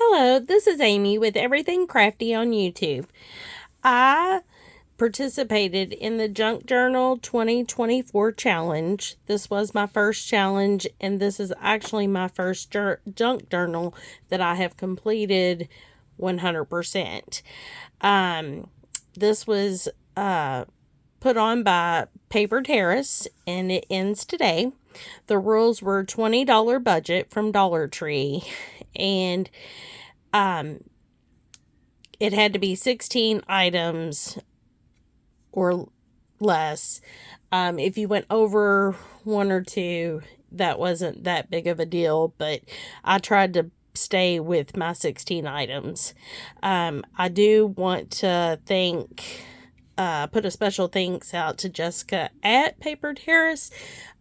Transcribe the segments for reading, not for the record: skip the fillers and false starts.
Hello, this is Amy with Everything Crafty on YouTube. I participated in the Junk Journal 2024 challenge. This was my first challenge, and this is actually my first junk journal that I have completed 100%. This was put on by Paper Terrace, and it ends today. The rules were $20 budget from Dollar Tree, and it had to be 16 items or less. If you went over one or two, that wasn't that big of a deal, but I tried to stay with my 16 items. I do want to put a special thanks out to Jessica at Paper Terrace.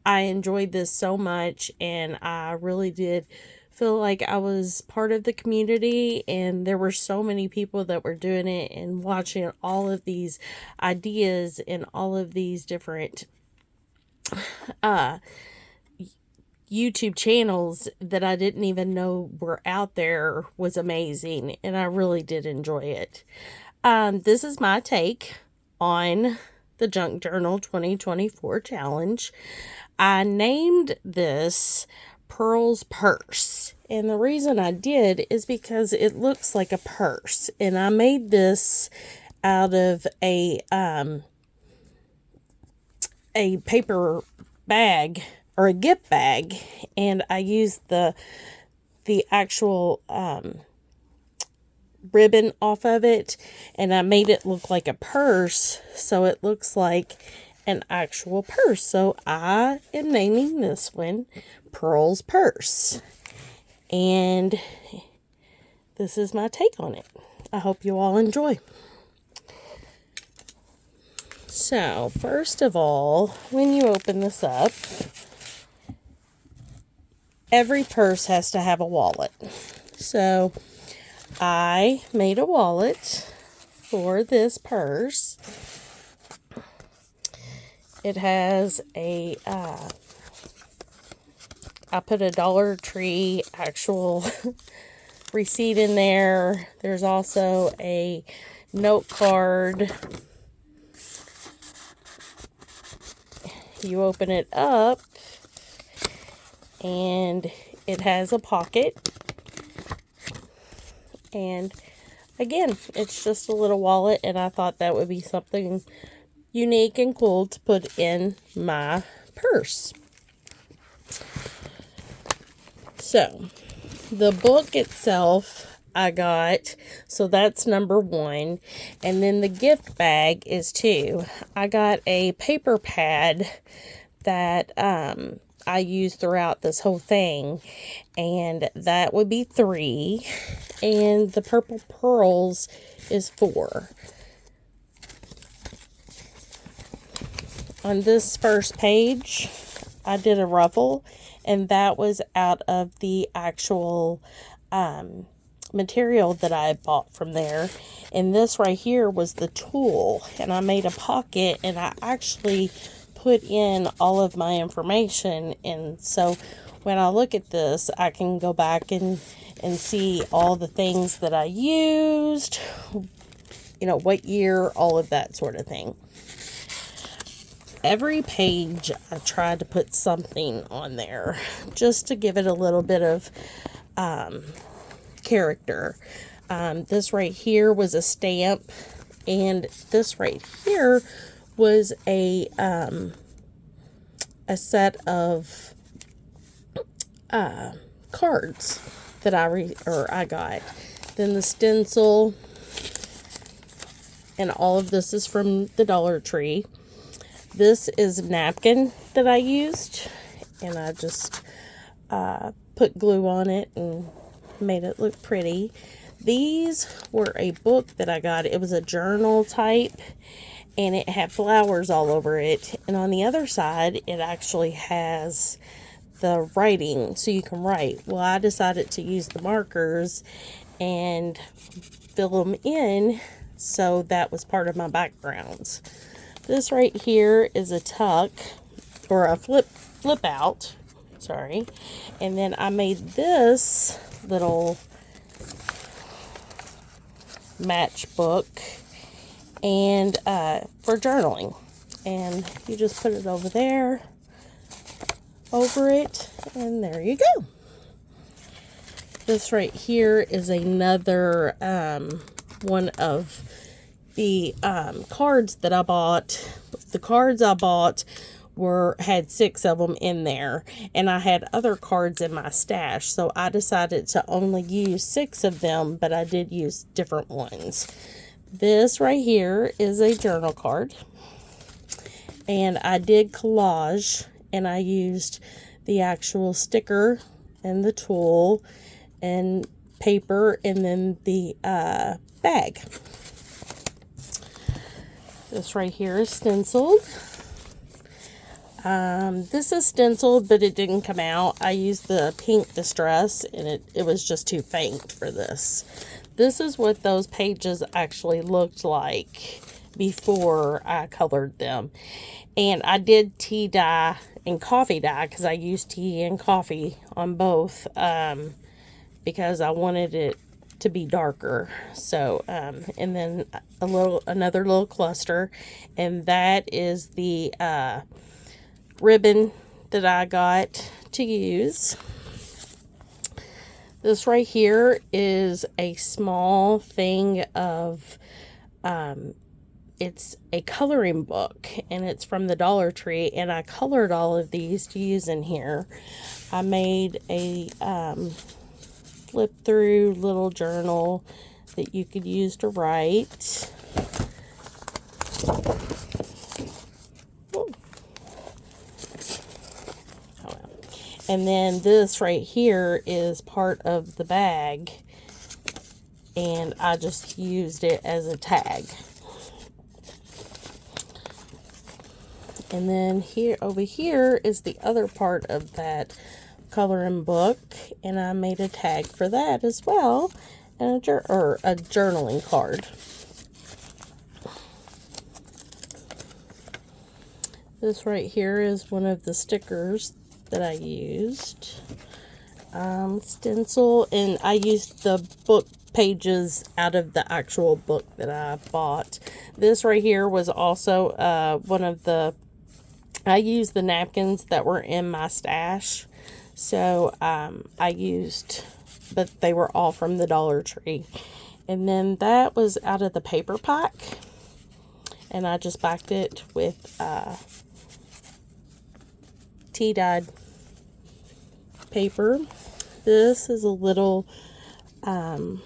I enjoyed this so much, and I really did feel like I was part of the community, and there were so many people that were doing it and watching all of these ideas and all of these different YouTube channels that I didn't even know were out there was amazing, and I really did enjoy it. This is my take on the Junk Journal 2024 challenge. I named this Pearl's Purse, and the reason I did is because it looks like a purse, and I made this out of a paper bag or a gift bag, and I used the actual ribbon off of it, and I made it look like a purse, so it looks like an actual purse. So I am naming this one Pearl's Purse, and this is my take on it. I hope you all enjoy. So first of all, when you open this up, every purse has to have a wallet. So I made a wallet for this purse. It has I put a Dollar Tree actual receipt in there. There's also a note card. You open it up, and it has a pocket. And again, it's just a little wallet, and I thought that would be something unique and cool to put in my purse. So the book itself I got, so that's number one, and then the gift bag is two. I got a paper pad that I used throughout this whole thing, and that would be three, and the purple pearls is four. On this first page, I did a ruffle, and that was out of the actual material that I bought from there. And this right here was the tulle, and I made a pocket, and I actually put in all of my information. And so when I look at this, I can go back and see all the things that I used, what year, all of that sort of thing. Every page I tried to put something on there just to give it a little bit of character. This right here was a stamp, and this right here was a set of cards that I got. Then the stencil, and all of this is from the Dollar Tree. This is a napkin that I used, and I just put glue on it and made it look pretty. These were a book that I got. It was a journal type, and it had flowers all over it. And on the other side, it actually has the writing, so you can write. Well, I decided to use the markers and fill them in, so that was part of my backgrounds. This right here is a tuck, or a flip out, sorry. And then I made this little matchbook and for journaling. And you just put it over there, over it, and there you go. This right here is another one of the cards that I bought. The cards I bought had 6 of them in there, and I had other cards in my stash, so I decided to only use 6 of them, but I did use different ones. This right here is a journal card, and I did collage, and I used the actual sticker and the tool and paper, and then the bag. This right here is stenciled. This is stenciled, but it didn't come out. I used the pink distress, and it was just too faint for this. This is what those pages actually looked like before I colored them. And I did tea dye and coffee dye, because I used tea and coffee on both, because I wanted it to be darker. So and then another little cluster, and that is the ribbon that I got to use. This right here is a small thing of it's a coloring book, and it's from the Dollar Tree, and I colored all of these to use in here. I made a flip through little journal that you could use to write. And then this right here is part of the bag, and I just used it as a tag. And then over here is the other part of that coloring book, and I made a tag for that as well, and a journaling card. This right here is one of the stickers that I used. Stencil, and I used the book pages out of the actual book that I bought. This right here was also one of the, I used the napkins that were in my stash, so I used, but they were all from the Dollar Tree. And then that was out of the paper pack, and I just backed it with tea dyed paper. This is a little coin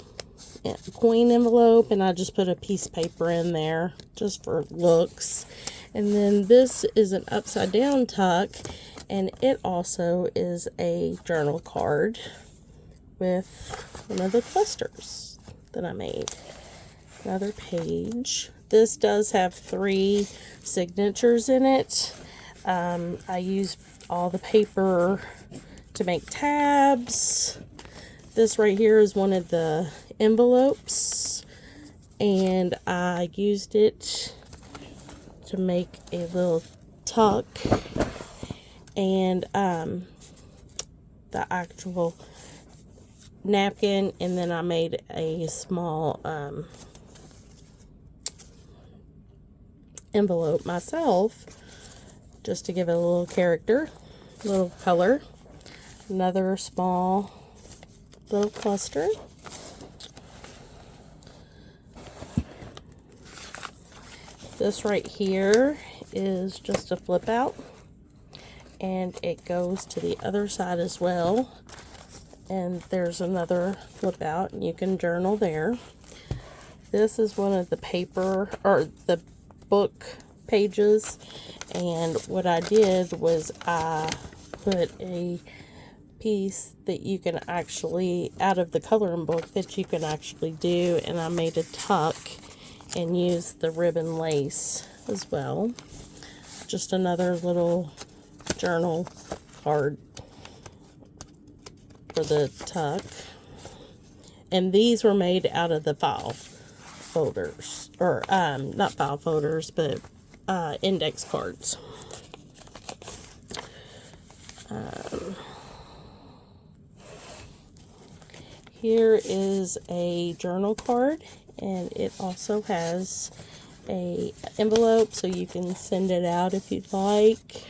envelope, and I just put a piece of paper in there just for looks. And then this is an upside down tuck, and it also is a journal card with one of the clusters that I made. Another page. This does have 3 signatures in it. I used all the paper to make tabs. This right here is one of the envelopes, and I used it to make a little tuck, and the actual napkin, and then I made a small envelope myself just to give it a little character, a little color. Another small little cluster. This right here is just a flip out, and it goes to the other side as well. And there's another flip out, and you can journal there. This is one of the paper, or the book pages, and what I did was I put a piece that you can actually, out of the coloring book, that you can actually do, and I made a tuck and used the ribbon lace as well. Just another little journal card for the tuck. And these were made out of the file folders, or not file folders, but index cards. Here is a journal card, and it also has a envelope so you can send it out if you'd like.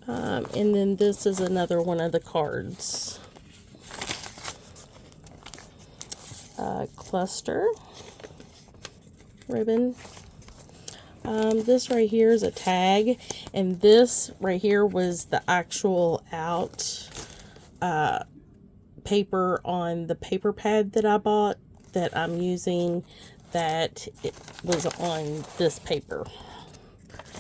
And then this is another one of the cards. Cluster ribbon. This right here is a tag, and this right here was the actual out paper on the paper pad that I bought that I'm using, that it was on this paper.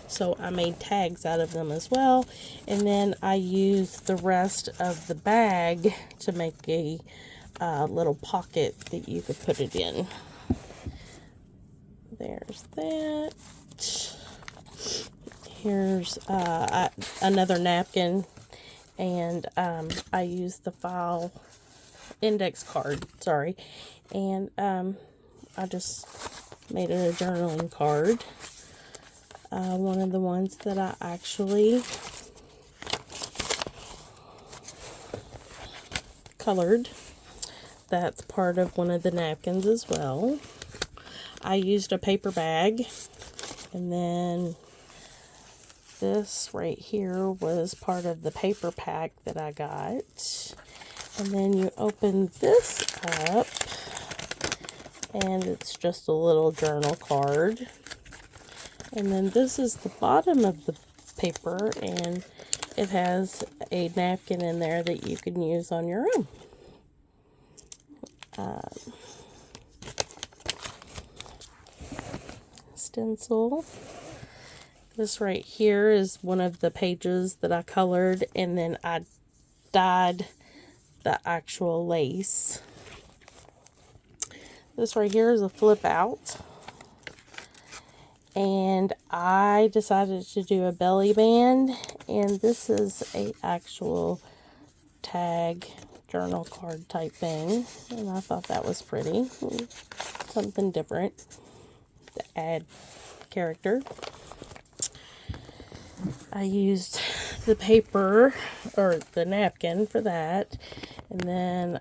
So I made tags out of them as well, and then I used the rest of the bag to make a little pocket that you could put it in. There's that. Here's another napkin, and I used the file index card, sorry, and I just made it a journaling card. One of the ones that I actually colored. That's part of one of the napkins as well. I used a paper bag, and then this right here was part of the paper pack that I got. And then you open this up, and it's just a little journal card. And then this is the bottom of the paper, and it has a napkin in there that you can use on your own. Stencil. This right here is one of the pages that I colored, and then I dyed the actual lace. This right here is a flip out, and I decided to do a belly band, and this is a actual tag journal card type thing, and I thought that was pretty, something different to add character. I used the paper, or the napkin, for that, and then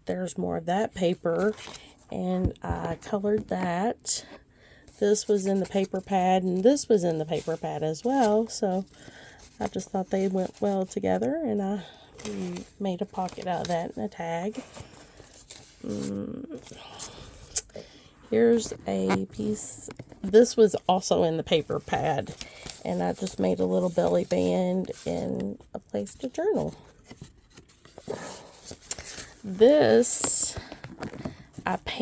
there's more of that paper, and I colored that. This was in the paper pad, and this was in the paper pad as well, so I just thought they went well together, and I made a pocket out of that and a tag. Here's a piece. This was also in the paper pad, and I just made a little belly band and a place to journal. This I painted